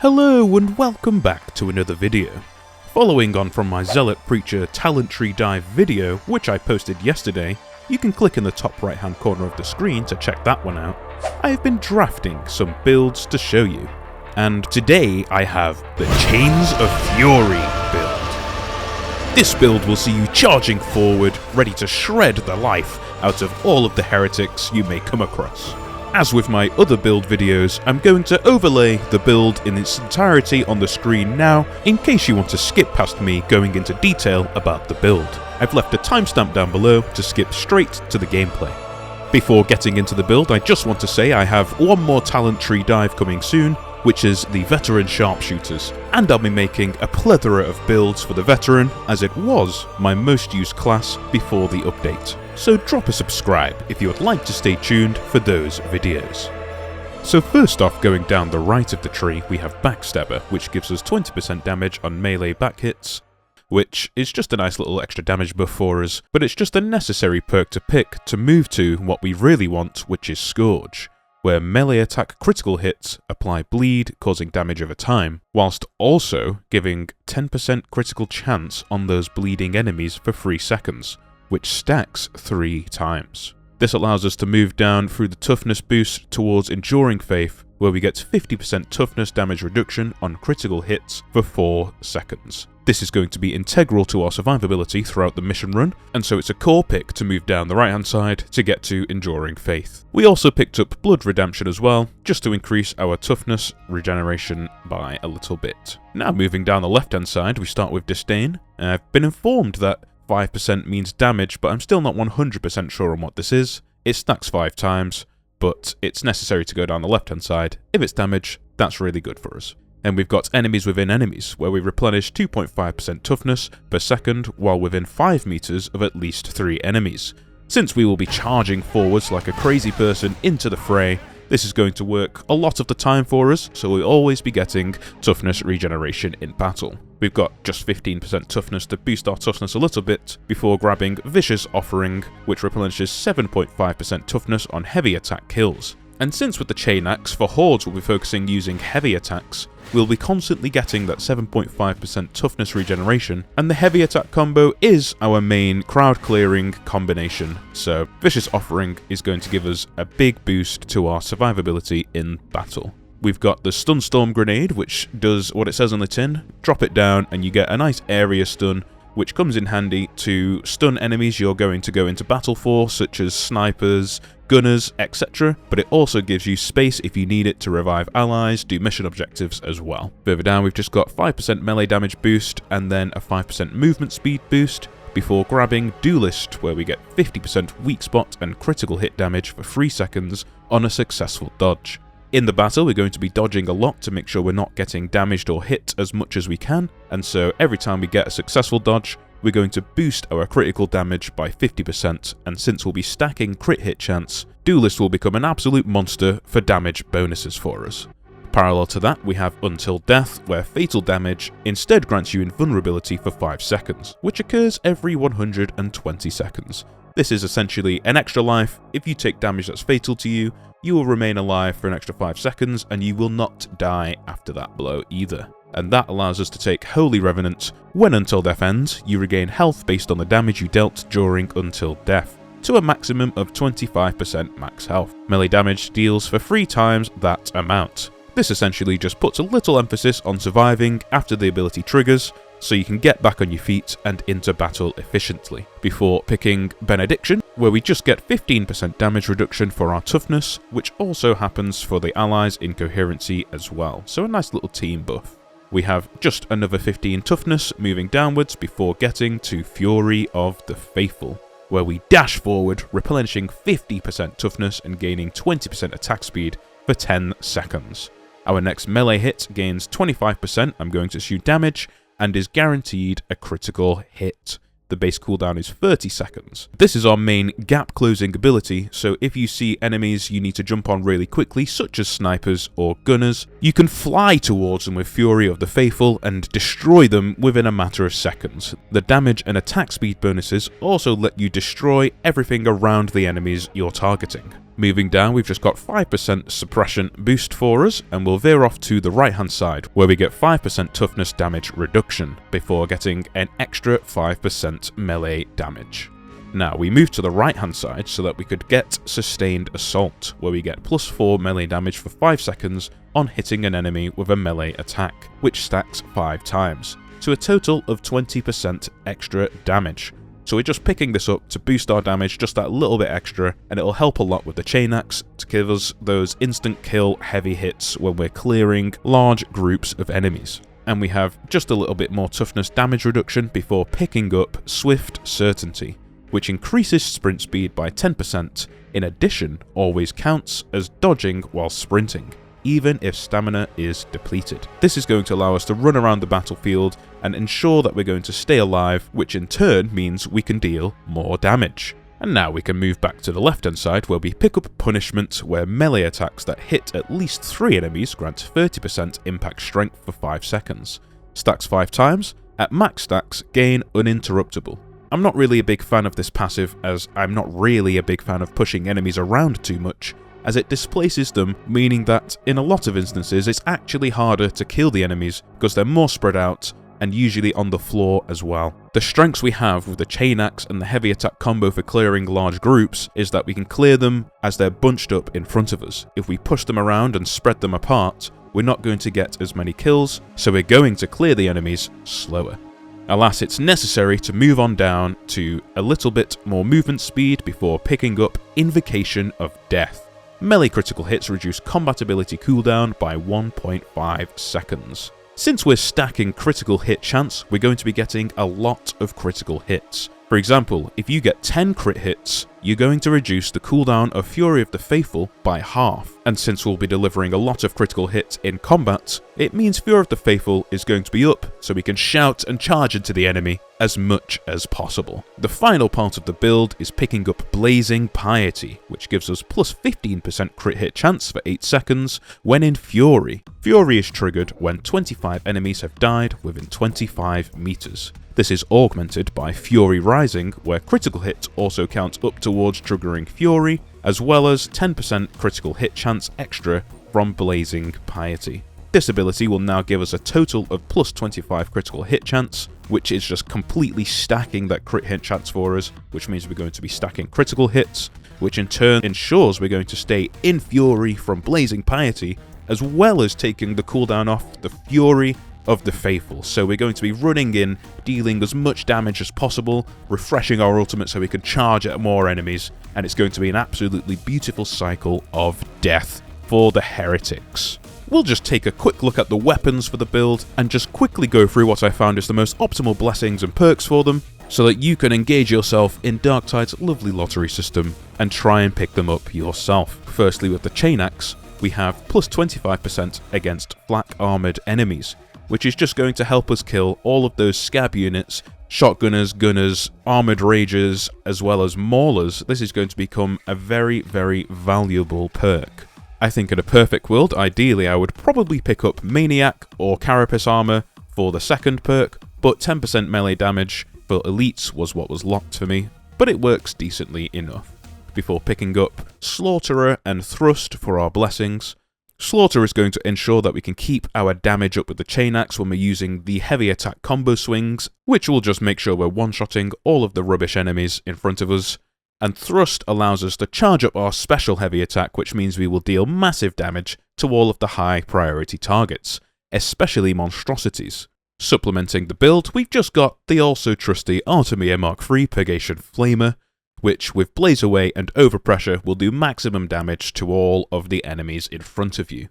Hello and welcome back to another video. Following on from my Zealot Preacher talent tree dive video, which I posted yesterday, you can click in the top right hand corner of the screen to check that one out. I have been drafting some builds to show you, and today I have the Chains of Fury build. This build will see you charging forward, ready to shred the life out of all of the heretics you may come across. As with my other build videos, I'm going to overlay the build in its entirety on the screen now, in case you want to skip past me going into detail about the build. I've left a timestamp down below to skip straight to the gameplay. Before getting into the build, I just want to say I have one more talent tree dive coming soon, which is the Veteran Sharpshooters, and I'll be making a plethora of builds for the Veteran, as it was my most used class before the update. So drop a subscribe if you would like to stay tuned for those videos. So first off, going down the right of the tree, we have Backstabber, which gives us 20% damage on melee back hits, which is just a nice little extra damage buff for us, but it's just a necessary perk to pick to move to what we really want, which is Scourge, where melee attack critical hits apply bleed, causing damage over time, whilst also giving 10% critical chance on those bleeding enemies for 3 seconds, which stacks 3 times. This allows us to move down through the toughness boost towards Enduring Faith, where we get 50% toughness damage reduction on critical hits for 4 seconds. This is going to be integral to our survivability throughout the mission run, and so it's a core pick to move down the right hand side to get to Enduring Faith. We also picked up Blood Redemption as well, just to increase our toughness regeneration by a little bit. Now moving down the left hand side, we start with Disdain. I've been informed that 5% means damage, but I'm still not 100% sure on what this is. It stacks 5 times, but it's necessary to go down the left hand side. If it's damage, that's really good for us. And we've got enemies within enemies, where we replenish 2.5% toughness per second while within 5 meters of at least 3 enemies. Since we will be charging forwards like a crazy person into the fray, this is going to work a lot of the time for us, so we'll always be getting toughness regeneration in battle. We've got just 15% toughness to boost our toughness a little bit, before grabbing Vicious Offering, which replenishes 7.5% toughness on heavy attack kills. And since with the Chain Axe, for hordes we'll be focusing using heavy attacks, we'll be constantly getting that 7.5% toughness regeneration, and the heavy attack combo is our main crowd clearing combination, so Vicious Offering is going to give us a big boost to our survivability in battle. We've got the Stun Storm Grenade, which does what it says on the tin, drop it down and you get a nice area stun, which comes in handy to stun enemies you're going to go into battle for, such as snipers, gunners, etc. But it also gives you space if you need it to revive allies, do mission objectives as well. Further down we've just got 5% melee damage boost and then a 5% movement speed boost, before grabbing Duelist, where we get 50% weak spot and critical hit damage for 3 seconds on a successful dodge. In the battle, we're going to be dodging a lot to make sure we're not getting damaged or hit as much as we can, and so every time we get a successful dodge, we're going to boost our critical damage by 50%, and since we'll be stacking crit hit chance, Duelist will become an absolute monster for damage bonuses for us. Parallel to that, we have Until Death, where fatal damage instead grants you invulnerability for 5 seconds, which occurs every 120 seconds. This is essentially an extra life. If you take damage that's fatal to you, you will remain alive for an extra 5 seconds, and you will not die after that blow either. And that allows us to take Holy Revenant. When Until Death ends, you regain health based on the damage you dealt during Until Death, to a maximum of 25% max health. Melee damage deals for 3 times that amount. This essentially just puts a little emphasis on surviving after the ability triggers, so you can get back on your feet and into battle efficiently. Before picking Benediction, where we just get 15% damage reduction for our toughness, which also happens for the allies in coherency as well, so a nice little team buff. We have just another 15 toughness moving downwards before getting to Fury of the Faithful, where we dash forward, replenishing 50% toughness and gaining 20% attack speed for 10 seconds. Our next melee hit gains 25%, I'm going to assume damage, and is guaranteed a critical hit. The base cooldown is 30 seconds. This is our main gap closing ability, so if you see enemies you need to jump on really quickly, such as snipers or gunners, you can fly towards them with Fury of the Faithful and destroy them within a matter of seconds. The damage and attack speed bonuses also let you destroy everything around the enemies you're targeting. Moving down, we've just got 5% suppression boost for us, and we'll veer off to the right hand side, where we get 5% toughness damage reduction, before getting an extra 5% melee damage. Now, we move to the right hand side so that we could get Sustained Assault, where we get +4 melee damage for 5 seconds on hitting an enemy with a melee attack, which stacks 5 times, to a total of 20% extra damage. So we're just picking this up to boost our damage just that little bit extra, and it'll help a lot with the chain axe to give us those instant kill heavy hits when we're clearing large groups of enemies. And we have just a little bit more toughness damage reduction before picking up Swift Certainty, which increases sprint speed by 10%. In addition, always counts as dodging while sprinting, even if stamina is depleted. This is going to allow us to run around the battlefield and ensure that we're going to stay alive, which in turn means we can deal more damage. And now we can move back to the left hand side, where we pick up Punishment, where melee attacks that hit at least 3 enemies grant 30% impact strength for 5 seconds. Stacks 5 times, at max stacks gain Uninterruptible. I'm not really a big fan of this passive, as I'm not really a big fan of pushing enemies around too much, as it displaces them, meaning that in a lot of instances it's actually harder to kill the enemies because they're more spread out and usually on the floor as well. The strengths we have with the chain axe and the heavy attack combo for clearing large groups is that we can clear them as they're bunched up in front of us. If we push them around and spread them apart, we're not going to get as many kills, so we're going to clear the enemies slower. Alas, it's necessary to move on down to a little bit more movement speed before picking up Invocation of Death. Melee critical hits reduce combat ability cooldown by 1.5 seconds. Since we're stacking critical hit chance, we're going to be getting a lot of critical hits. For example, if you get 10 crit hits, you're going to reduce the cooldown of Fury of the Faithful by half. And since we'll be delivering a lot of critical hits in combat, it means Fury of the Faithful is going to be up, so we can shout and charge into the enemy as much as possible. The final part of the build is picking up Blazing Piety, which gives us plus 15% crit hit chance for 8 seconds when in Fury. Fury is triggered when 25 enemies have died within 25 meters. This is augmented by Fury Rising, where critical hits also count up towards triggering Fury, as well as 10% critical hit chance extra from Blazing Piety. This ability will now give us a total of plus 25 critical hit chance, which is just completely stacking that crit hit chance for us, which means we're going to be stacking critical hits, which in turn ensures we're going to stay in Fury from Blazing Piety, as well as taking the cooldown off the Fury of the Faithful. So we're going to be running in, dealing as much damage as possible, refreshing our ultimate so we can charge at more enemies, and it's going to be an absolutely beautiful cycle of death for the heretics. We'll just take a quick look at the weapons for the build and just quickly go through what I found is the most optimal blessings and perks for them, so that you can engage yourself in Darktide's lovely lottery system and try and pick them up yourself. Firstly, with the chain axe, we have plus 25% against flak armored enemies, which is just going to help us kill all of those scab units, shotgunners, gunners, armored ragers, as well as maulers. This is going to become a very, very valuable perk. I think in a perfect world, ideally I would probably pick up Maniac or Carapace armor for the second perk, but 10% melee damage for elites was what was locked for me, but it works decently enough. Before picking up Slaughterer and Thrust for our blessings. Slaughter is going to ensure that we can keep our damage up with the chain axe when we're using the heavy attack combo swings, which will just make sure we're one-shotting all of the rubbish enemies in front of us. And Thrust allows us to charge up our special heavy attack, which means we will deal massive damage to all of the high priority targets, especially Monstrosities. Supplementing the build, we've just got the also trusty Artemia Mark III Purgation Flamer, which with Blaze Away and Overpressure will do maximum damage to all of the enemies in front of you.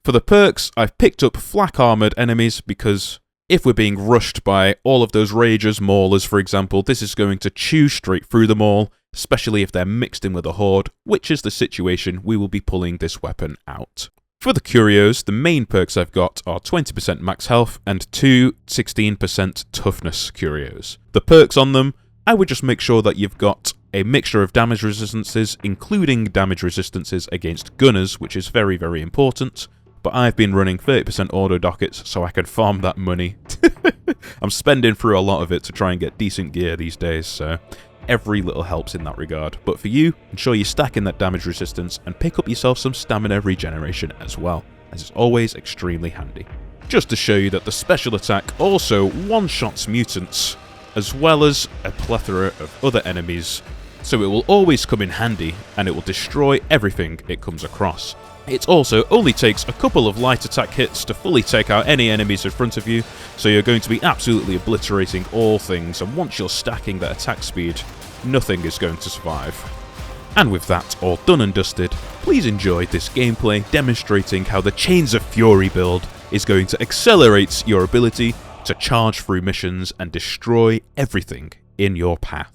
For the perks, I've picked up flak armoured enemies because if we're being rushed by all of those ragers, maulers for example, this is going to chew straight through them all, especially if they're mixed in with a horde, which is the situation we will be pulling this weapon out. For the curios, the main perks I've got are 20% max health and 2 16% toughness curios. The perks on them, I would just make sure that you've got a mixture of damage resistances, including damage resistances against gunners, which is very, very important. But I've been running 30% auto dockets, so I can farm that money. I'm spending through a lot of it to try and get decent gear these days, so every little helps in that regard. But for you, ensure you stack in that damage resistance and pick up yourself some stamina regeneration as well, as it's always extremely handy. Just to show you that the special attack also one-shots mutants, as well as a plethora of other enemies, so it will always come in handy and it will destroy everything it comes across. It also only takes a couple of light attack hits to fully take out any enemies in front of you, so you're going to be absolutely obliterating all things, and once you're stacking that attack speed, nothing is going to survive. And with that all done and dusted, please enjoy this gameplay demonstrating how the Chains of Fury build is going to accelerate your ability to charge through missions and destroy everything in your path.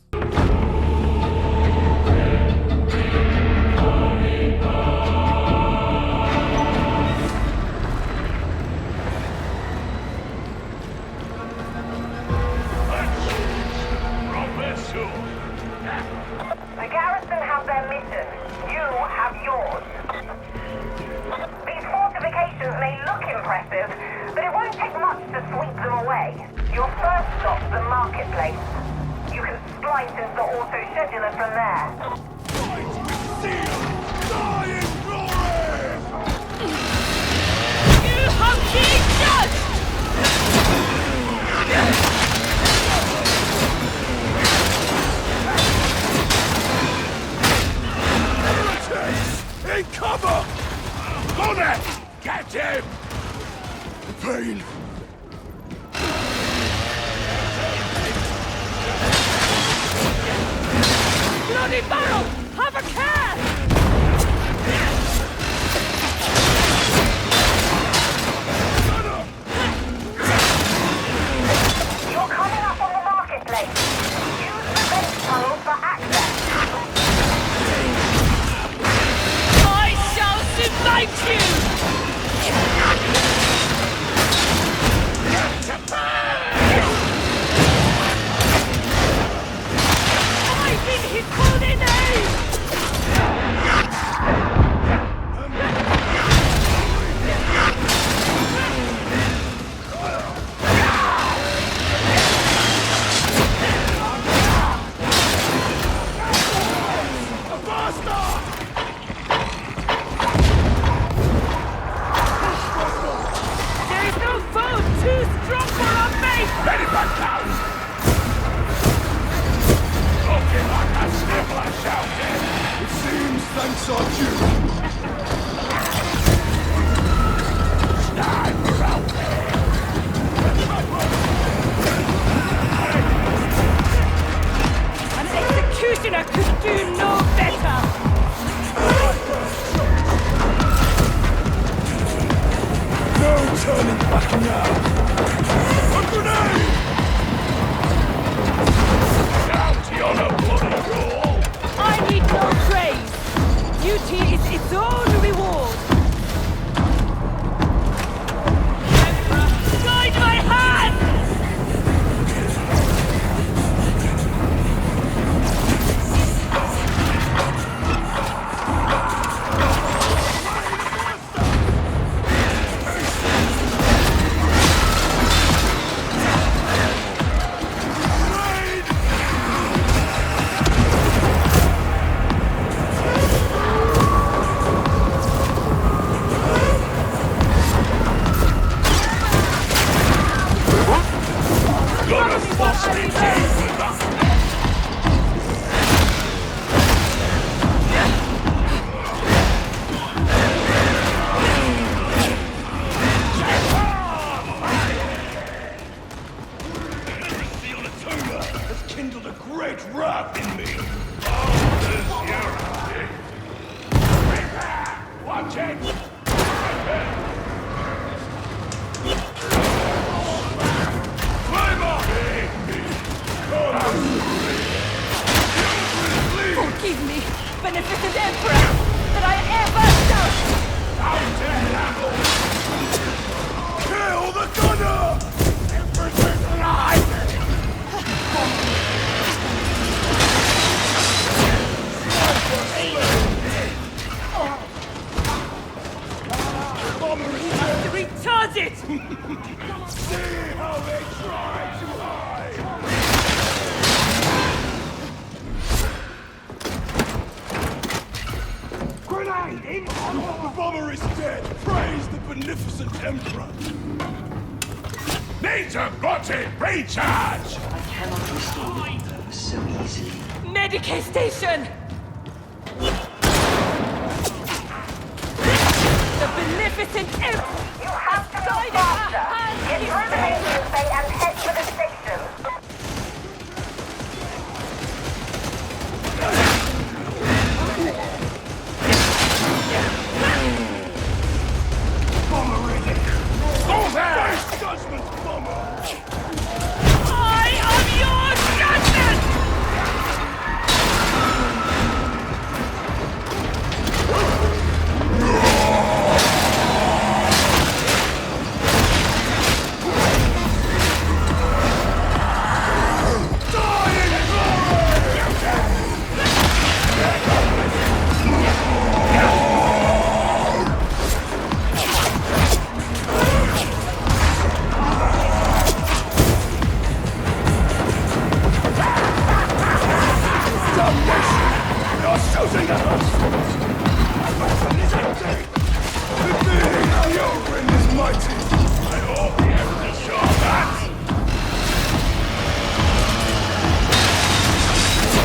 From there. You have been judged! In cover! On it! Get him! The pain! Bloody barrel! Have a care! You're coming up on the marketplace. Use the vent tunnels for access. I shall smite you! His holy name! There is no foe too strong for our faith! Ready back down! Looking like a sniffler shouted! It seems thanks are due! Sniper out there! An executioner could do no better! No turning back now! A grenade! You're no bloody rule! I need no praise! Duty is its own reward! Emperor, guide my hand! Forgive me, beneficent Emperor, that I ever doubted! Kill the gunner! Emperor's alive! Recharge it! See how they try to hide! The bomber is dead! Praise the beneficent Emperor! Need to bot it! Recharge! I cannot restore your purpose so easily. Medicaid station! The beneficent imp! You have to move faster. Get through the maintenance bay and head for the station. Bomber ready! Go there! Face judgment, bomber! I am your judgment! Shooting at us! The weapon is empty! The Ogryn is mighty! I hope the Emperor saw that!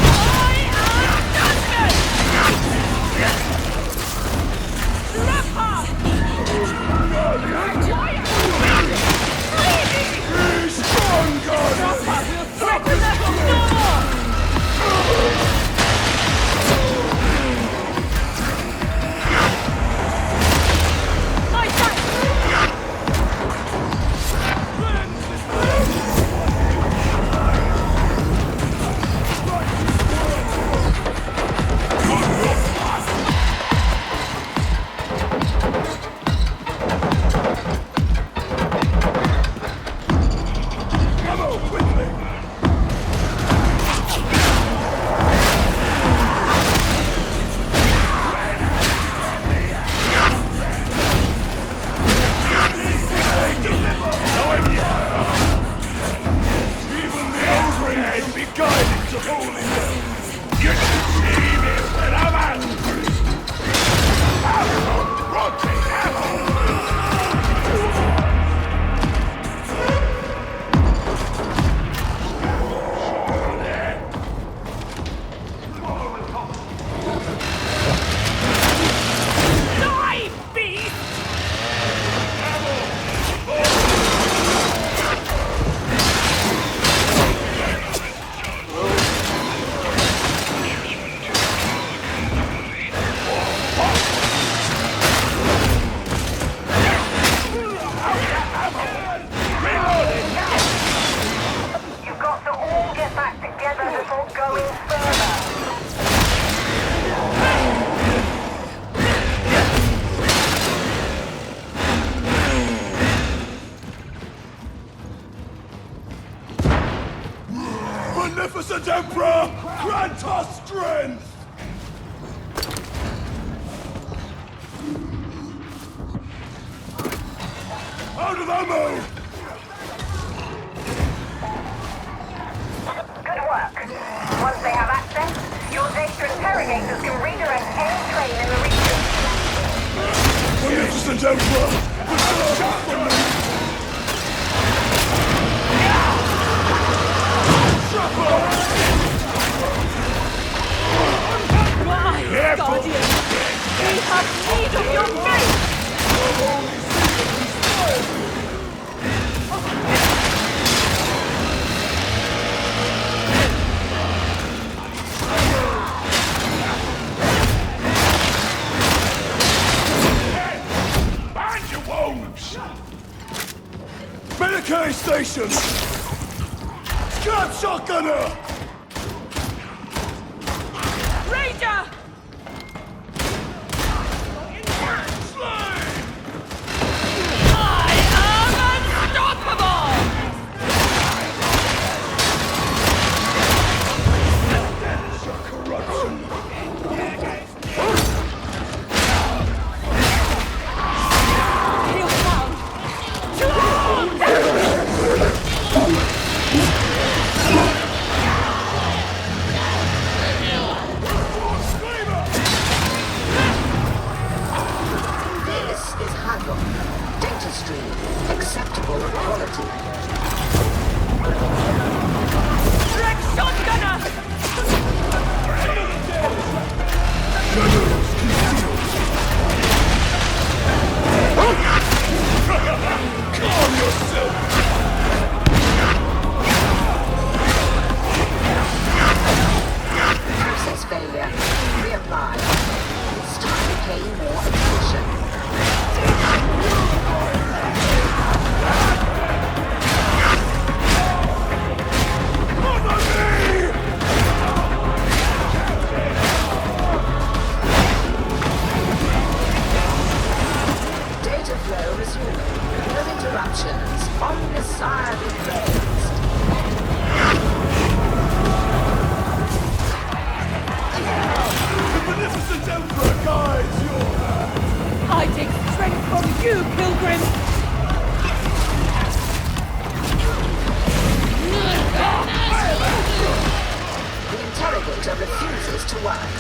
I am judgment! Be strong, Guardian! Threaten them no more! My son! Come on, quickly! Even the Ogryn may be guided to holiness! You should see me when I'm angry! Ammo! Rotate ammo! Die, beast! You've got to all get back together before going further. Beneficent Emperor, grant us strength! Out of ammo! Good work. Once they have access, your data interrogators can redirect any train in the region. Beneficent Emperor, preserve us from them! My guardian! We have need of your faith! Mind your wounds! Medicaid station! Scab shotgunner! Ranger! I am unstoppable! Corruption! Heel down! To arms! survivability. Rex shotgunner! Generals concealed. Calm yourself. Process failure. Reapply. It's time to gain more attention. Data flow resuming. No interruptions. Omniscient raised. The beneficent Emperor guides your hand. I take strength from you, Pilgrim! The interrogator refuses to work.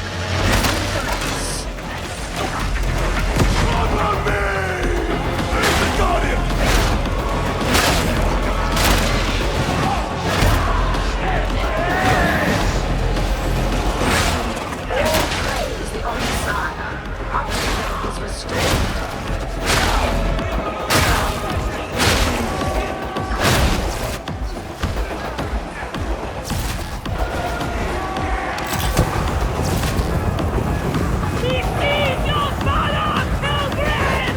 Commence. Cover me! Where's the Guardian? Praise the Omniscient. Oxygen is restored. He sees your valor, Pilgrim!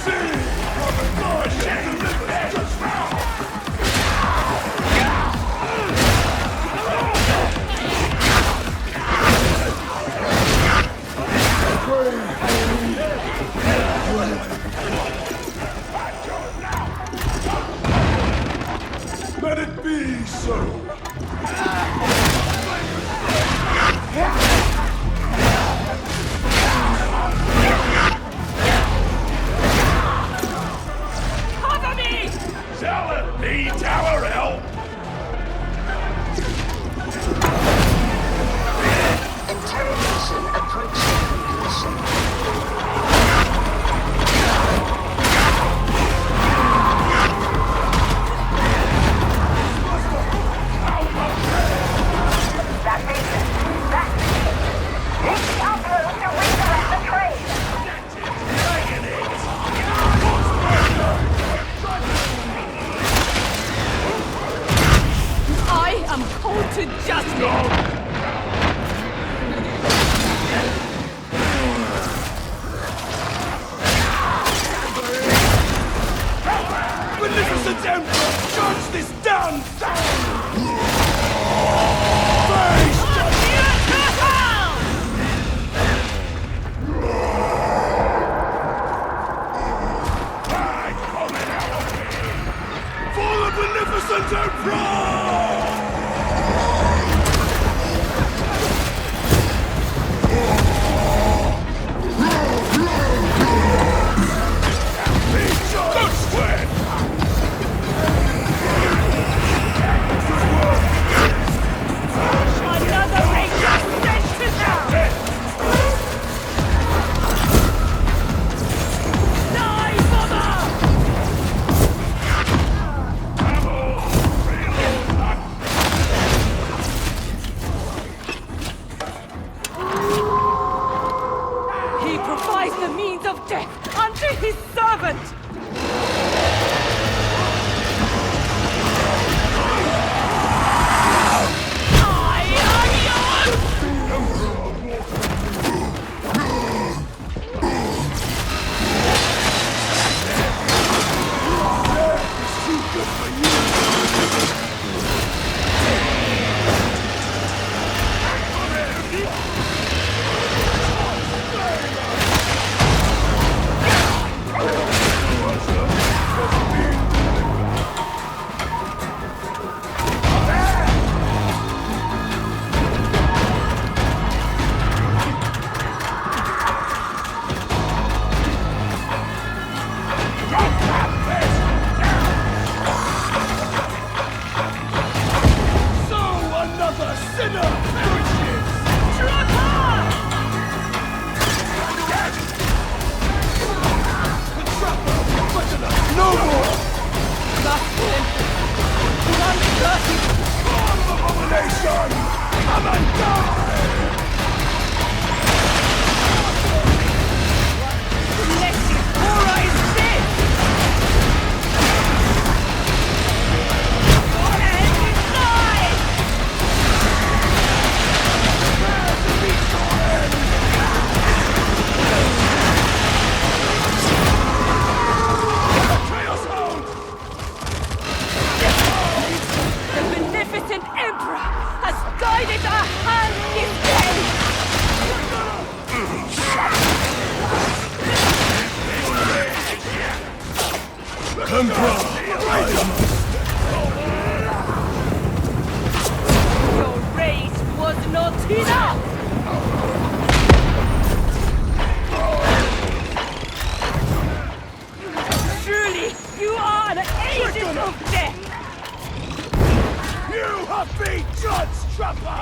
See how the Guardian delivers just now. Let it be so. Cover me! Zealot the Tower Help! Interrogation approaching completion. That's it. That's it. Use the upload to redirect the train. I am called to justice! Beneficent Emperor, judge this damn thing! Face for the Beneficent Emperor! Don't sweat! Another ranger sent to down! Die, bomber! He provides the means of death unto his servant! I am yours! Beneficent son! Come and die! Blessed horror is this! And inside! Chaos Hound! The beneficent Emperor has guided our hand this day! Emperor! Your rage was not enough! Truly, you are an agent of death! You have been judged, trapper!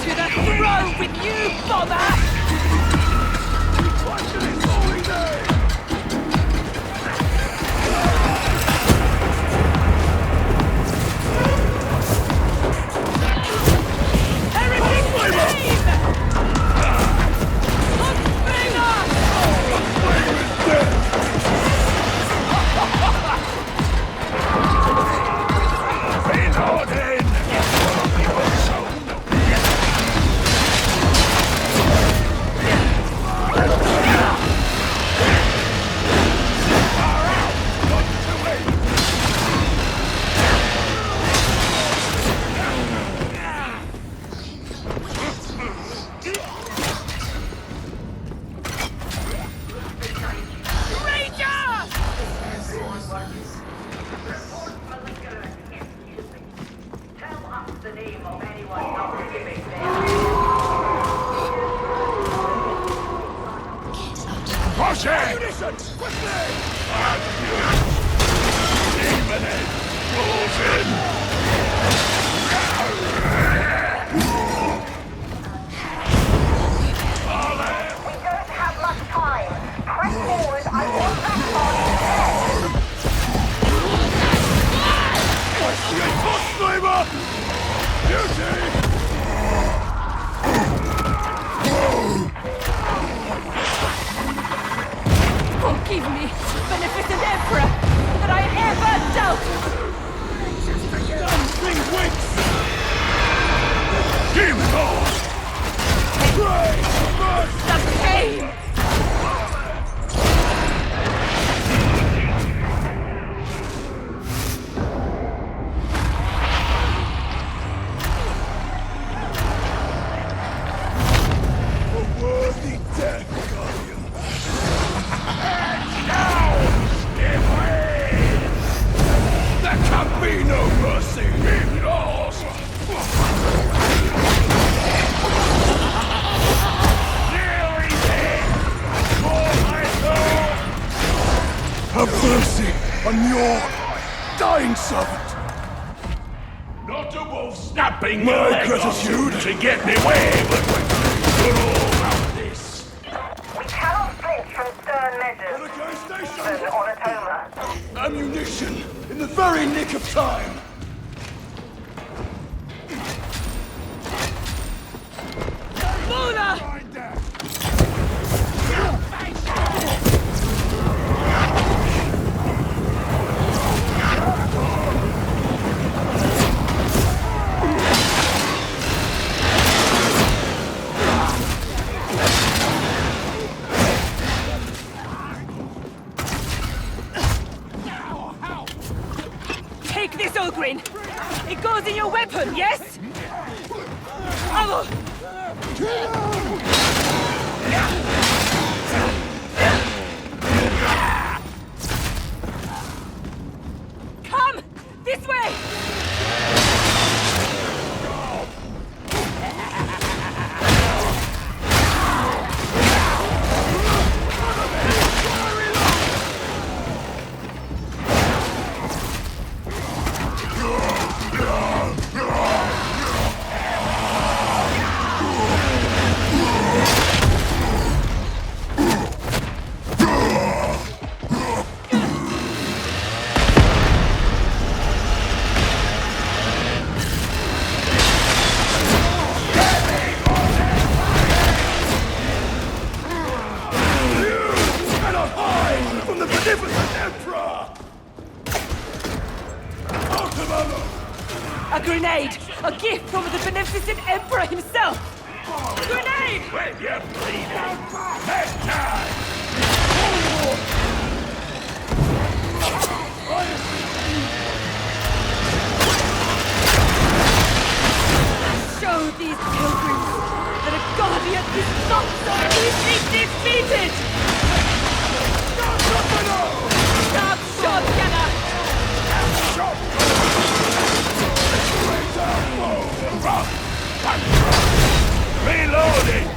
To the throne with you, bomber! What to his holy name! Heretic flame! Huntbringer! Reloading! Tell us the name of anyone not giving them. Push it! Munitions! Quickly! Demon it! Rolls in! We don't have much time. Press forward, I want that body dead. Beauty! Forgive me, beneficent Emperor, that I ever doubted! Something winks! Demon Lord! Pray! Mercy! The pain! A worthy death, Guardian! And now! Give way! There can be no mercy in yours! Nearly dead! For my soul! Have mercy on your dying servant! Not a wolf snapping my gratitude to get me way, but we're all about this. We cannot flinch from stern measures, even on a Toma. Ammunition in the very nick of time. Mona! Find that. Take this, Ogryn! It goes in your weapon, yes? Amo! Come! This way! A grenade! A gift from the beneficent Emperor himself! Grenade! When you're bleeding, next time! Show these pilgrims that a guardian is not so easily defeated! Stop shot, Gunner! Reloading!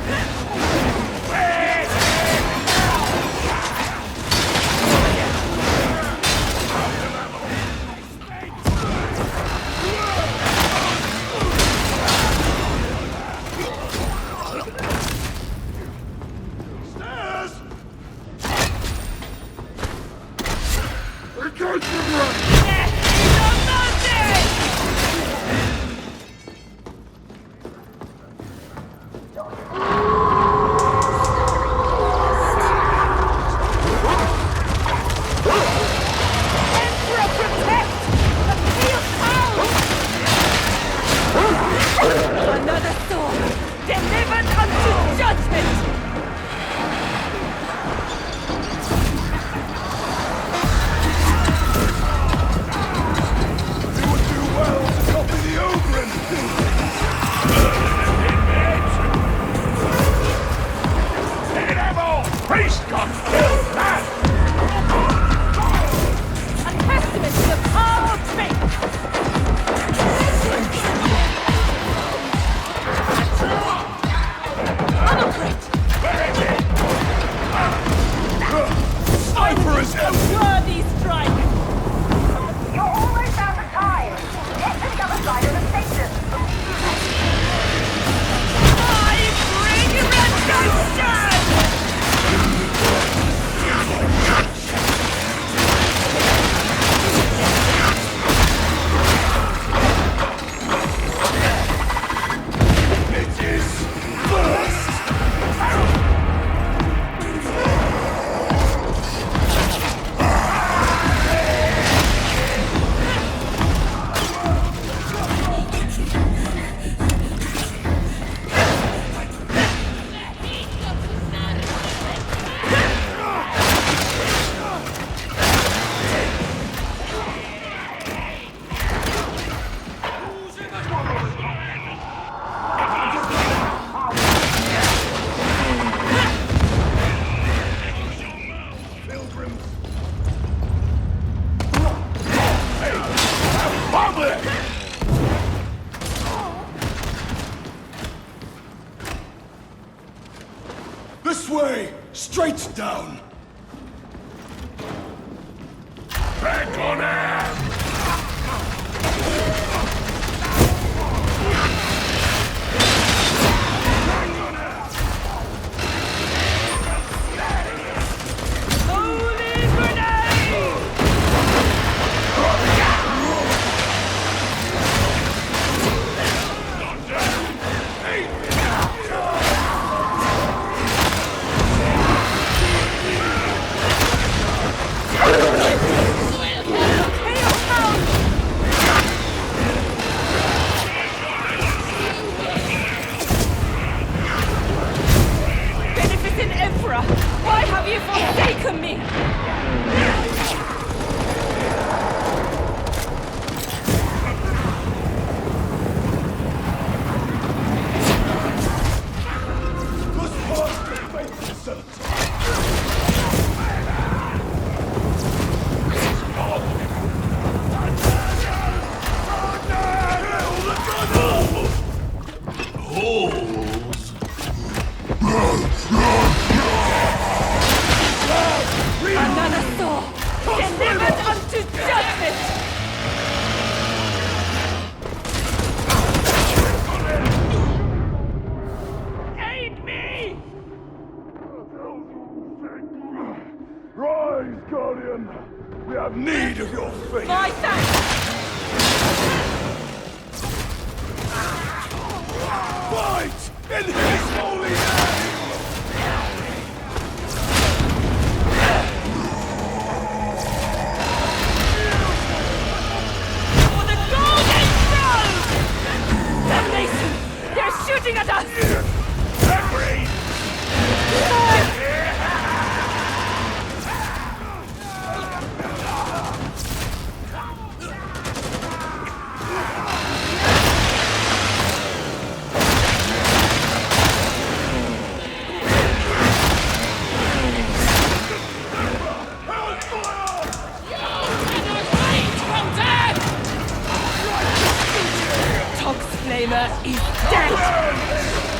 Stairs! Against the right! Another sword, delivered unto judgment! You would do well to copy the Ogryn! Hit them all! Priest got killed, man! A testament to the power of faith! Sniper is empty! Worthy strike! You're almost out of time. Get to the other side of the station. I bring retribution! It is burst! Pilgrims! Hey! Public! This way! Straight down! Back on him! Holy grenade! Beneficent Emperor, why have you forsaken me? Let's pass the faithful cemetery! Another sword, delivered unto judgment! Aid me! Rise, Guardian! We have need of your faith! My thanks! Fight! In his holy name! For the golden sun! Warhammer is dead!